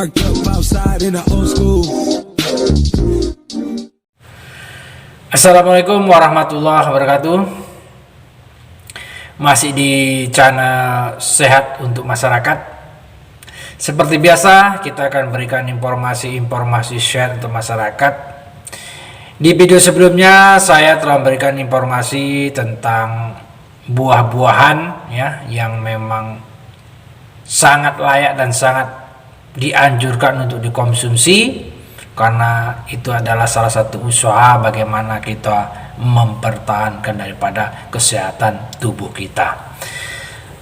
Parked up outside in the old school. Assalamualaikum warahmatullahi wabarakatuh. Masih di channel Sehat untuk Masyarakat. Seperti biasa, kita akan berikan informasi sehat untuk masyarakat. Di video sebelumnya saya telah memberikan informasi tentang buah-buahan ya, yang memang sangat layak dan sangat dianjurkan untuk dikonsumsi, karena itu adalah salah satu usaha bagaimana kita mempertahankan daripada kesehatan tubuh kita.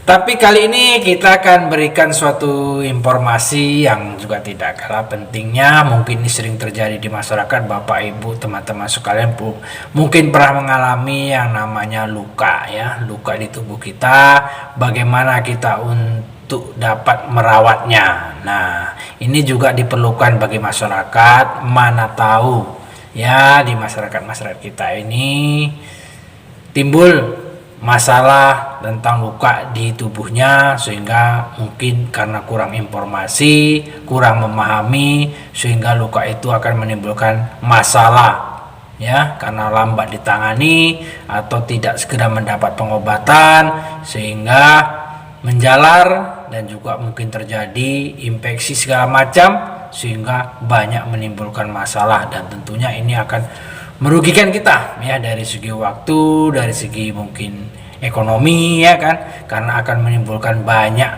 Tapi kali ini kita akan berikan suatu informasi yang juga tidak kalah pentingnya. Mungkin ini sering terjadi di masyarakat, Bapak Ibu, teman-teman sekalian mungkin pernah mengalami yang namanya luka ya, luka di tubuh kita. Bagaimana kita untuk dapat merawatnya. Nah, ini juga diperlukan bagi masyarakat. Mana tahu ya, di masyarakat kita ini timbul masalah tentang luka di tubuhnya, sehingga mungkin karena kurang informasi, kurang memahami, sehingga luka itu akan menimbulkan masalah ya, karena lambat ditangani atau tidak segera mendapat pengobatan, sehingga menjalar dan juga mungkin terjadi infeksi segala macam, sehingga banyak menimbulkan masalah. Dan tentunya ini akan merugikan kita ya, dari segi waktu, dari segi mungkin ekonomi ya kan, karena akan menimbulkan banyak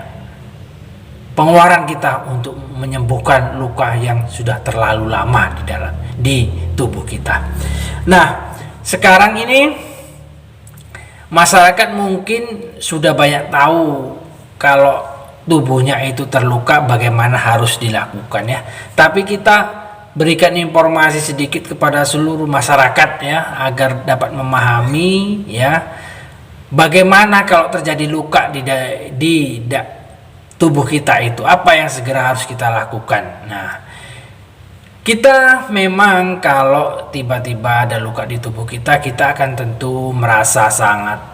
pengeluaran kita untuk menyembuhkan luka yang sudah terlalu lama di tubuh kita. Nah, sekarang ini masyarakat mungkin sudah banyak tahu kalau tubuhnya itu terluka bagaimana harus dilakukan ya. Tapi kita berikan informasi sedikit kepada seluruh masyarakat ya, agar dapat memahami ya, bagaimana kalau terjadi luka di tubuh kita itu, apa yang segera harus kita lakukan. Nah, kita memang kalau tiba-tiba ada luka di tubuh kita, kita akan tentu merasa sangat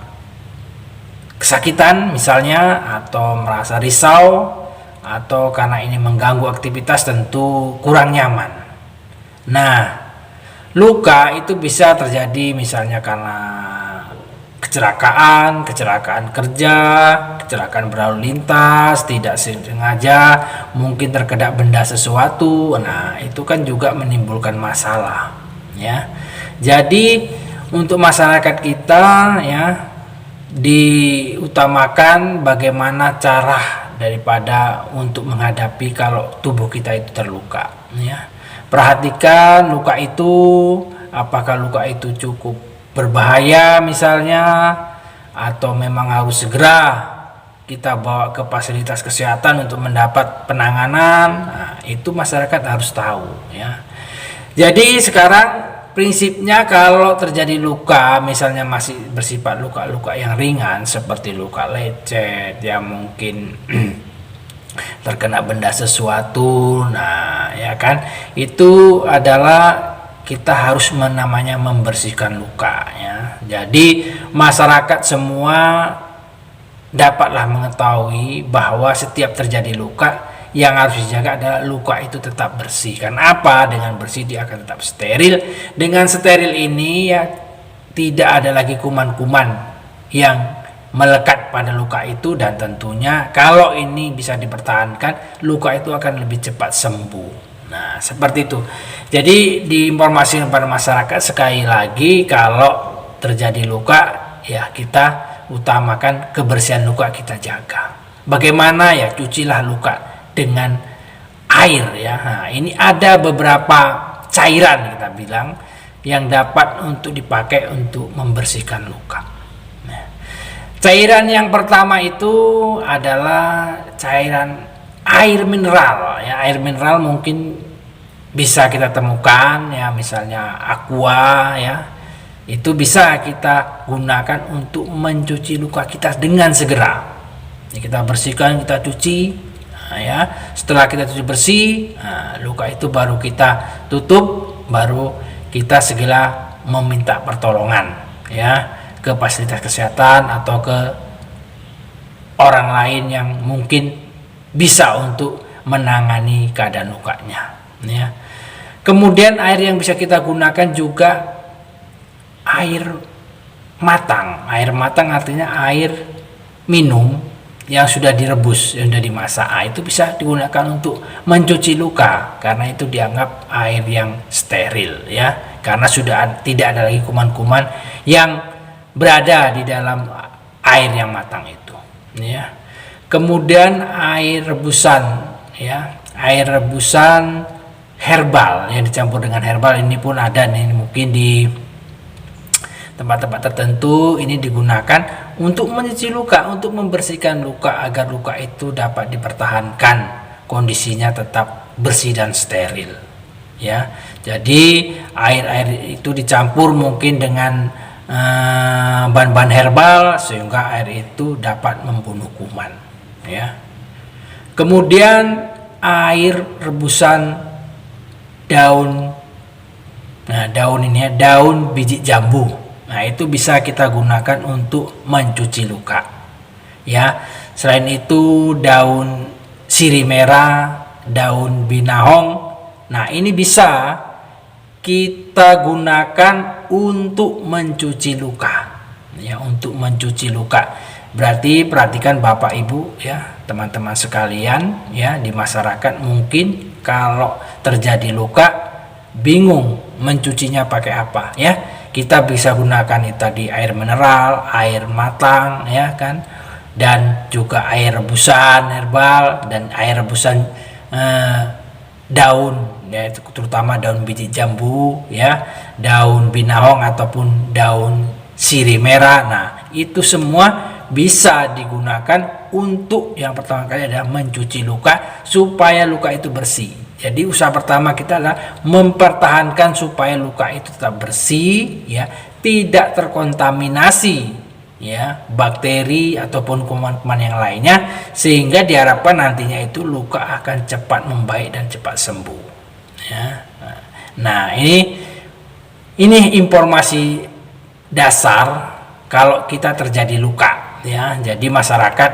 kesakitan misalnya, atau merasa risau, atau karena ini mengganggu aktivitas tentu kurang nyaman. Nah, luka itu bisa terjadi misalnya karena kecelakaan kerja, kecelakaan berlalu lintas, tidak sengaja mungkin terkena benda sesuatu. Nah, itu kan juga menimbulkan masalah ya. Jadi untuk masyarakat kita ya, diutamakan bagaimana cara daripada untuk menghadapi kalau tubuh kita itu terluka ya. Perhatikan luka itu, apakah luka itu cukup berbahaya misalnya, atau memang harus segera kita bawa ke fasilitas kesehatan untuk mendapat penanganan. Nah, itu masyarakat harus tahu ya. Jadi sekarang prinsipnya kalau terjadi luka misalnya masih bersifat luka-luka yang ringan seperti luka lecet ya, mungkin terkena benda sesuatu, nah ya kan, itu adalah kita harus namanya membersihkan luka ya. Jadi masyarakat semua dapatlah mengetahui bahwa setiap terjadi luka, yang harus dijaga adalah luka itu tetap bersih. Karena apa? Dengan bersih dia akan tetap steril. Dengan steril ini ya, tidak ada lagi kuman-kuman yang melekat pada luka itu, dan tentunya kalau ini bisa dipertahankan, luka itu akan lebih cepat sembuh. Nah, seperti itu. Jadi diinformasikan pada masyarakat sekali lagi, kalau terjadi luka ya, kita utamakan kebersihan luka, kita jaga. Bagaimana ya? Cucilah luka dengan air ya. Nah, ini ada beberapa cairan kita bilang yang dapat untuk dipakai untuk membersihkan luka. Cairan yang pertama itu adalah cairan air mineral ya. Air mineral mungkin bisa kita temukan ya, misalnya aqua ya. Itu bisa kita gunakan untuk mencuci luka kita dengan segera. Jadi kita bersihkan, kita cuci. Nah, ya, setelah kita cuci bersih, nah, luka itu baru kita tutup, baru kita segera meminta pertolongan ya, ke fasilitas kesehatan atau ke orang lain yang mungkin bisa untuk menangani keadaan lukanya, ya. Kemudian air yang bisa kita gunakan juga air matang. Air matang artinya air minum yang sudah direbus, yang sudah dimasak. Itu bisa digunakan untuk mencuci luka karena itu dianggap air yang steril, ya. Karena sudah tidak ada lagi kuman-kuman yang berada di dalam air yang matang itu, ya. Kemudian air rebusan, ya. Air rebusan herbal yang dicampur dengan herbal ini pun ada nih, mungkin di tempat-tempat tertentu ini digunakan untuk mencuci luka, untuk membersihkan luka agar luka itu dapat dipertahankan kondisinya tetap bersih dan steril, ya. Jadi air-air itu dicampur mungkin dengan bahan-bahan herbal sehingga air itu dapat membunuh kuman, ya. Kemudian air rebusan daun, nah daun ini ya, daun biji jambu. Nah itu bisa kita gunakan untuk mencuci luka, ya. Selain itu daun sirih merah, daun binahong. Nah ini bisa kita gunakan untuk mencuci luka, ya, untuk mencuci luka. Berarti perhatikan Bapak Ibu, ya, teman-teman sekalian, ya, di masyarakat mungkin kalau terjadi luka bingung mencucinya pakai apa, ya. Kita bisa gunakan itu tadi air mineral, air matang, ya kan, dan juga air rebusan herbal dan air rebusan daun, ya, terutama daun biji jambu, ya, daun binahong ataupun daun sirih merah. Nah itu semua bisa digunakan untuk yang pertama kali adalah mencuci luka supaya luka itu bersih. Jadi usaha pertama kita adalah mempertahankan supaya luka itu tetap bersih, ya, tidak terkontaminasi, ya, bakteri ataupun kuman-kuman yang lainnya, sehingga diharapkan nantinya itu luka akan cepat membaik dan cepat sembuh, ya. Nah ini informasi dasar kalau kita terjadi luka, ya. Jadi masyarakat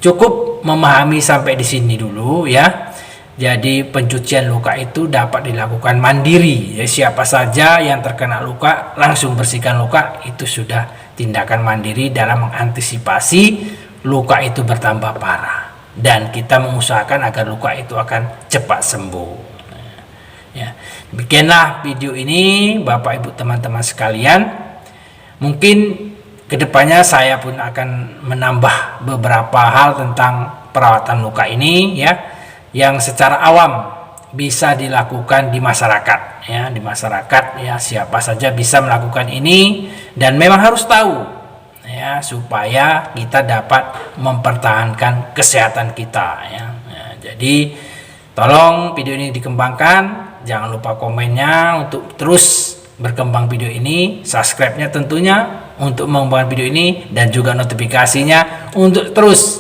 cukup memahami sampai di sini dulu, ya. Jadi pencucian luka itu dapat dilakukan mandiri. Jadi siapa saja yang terkena luka langsung bersihkan luka, itu sudah tindakan mandiri dalam mengantisipasi luka itu bertambah parah, dan kita mengusahakan agar luka itu akan cepat sembuh, ya. Demikianlah video ini Bapak Ibu teman-teman sekalian. Mungkin kedepannya saya pun akan menambah beberapa hal tentang perawatan luka ini, ya, yang secara awam bisa dilakukan di masyarakat, ya, di masyarakat, ya, siapa saja bisa melakukan ini dan memang harus tahu, ya, supaya kita dapat mempertahankan kesehatan kita, ya. Jadi tolong video ini dikembangkan, jangan lupa komennya untuk terus berkembang video ini, subscribe-nya tentunya untuk mengembangkan video ini, dan juga notifikasinya untuk terus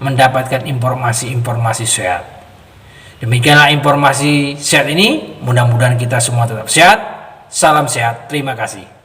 mendapatkan informasi-informasi sehat. Demikianlah informasi sehat ini, mudah-mudahan kita semua tetap sehat. Salam sehat, terima kasih.